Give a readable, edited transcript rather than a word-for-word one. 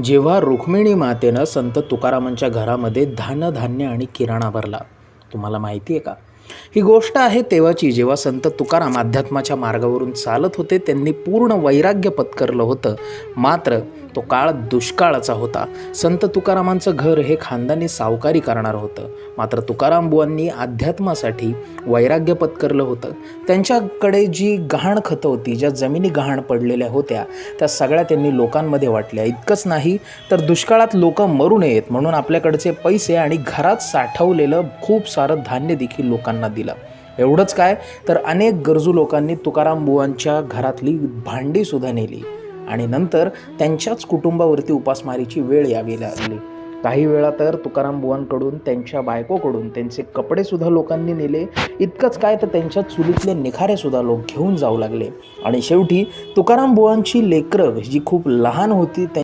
जेव्हा रुक्मिणी मातेनं संत तुकारामांच्या घरामध्ये धान्य आणि किराणा भरला, तुम्हाला माहिती आहे का? ही गोष्ट आहे तेव्हाची, जेव्हा संत तुकाराम अध्यात्माच्या मार्गावरून चालत होते. त्यांनी पूर्ण वैराग्य पत्करलं होतं. मात्र तो काळ दुष्काळाचा होता. संत तुकारामांचं घर हे खानदानी सावकारी करणार होतं. मात्र तुकाराम बुवांनी अध्यात्मासाठी वैराग्य पत्करलं होतं. त्यांच्याकडे जी गहाण खतं होती, ज्या जमिनी गहाण पडलेल्या होत्या, त्या सगळ्या त्यांनी लोकांमध्ये वाटल्या. इतकंच नाही तर दुष्काळात लोक मरू नयेत म्हणून आपल्याकडचे पैसे आणि घरात साठवलेलं खूप सारं धान्य देखील लोकांना दिलं. एवढंच काय, तर अनेक गरजू लोकांनी तुकाराम बुवांच्या घरातली भांडीसुद्धा नेली आणि नंतर त्यांच्याच कुटुंबावरती उपासमारीची वेळ यावी लागली. काही वेळा तर तुकाराम बुवांकडून, त्यांच्या बायकोकडून त्यांचे कपडेसुद्धा लोकांनी नेले. इतकंच काय, तर त्यांच्या चुलीतले निखारेसुद्धा लोक घेऊन जाऊ लागले. आणि शेवटी तुकाराम बुवांची लेकरं जी खूप लहान होती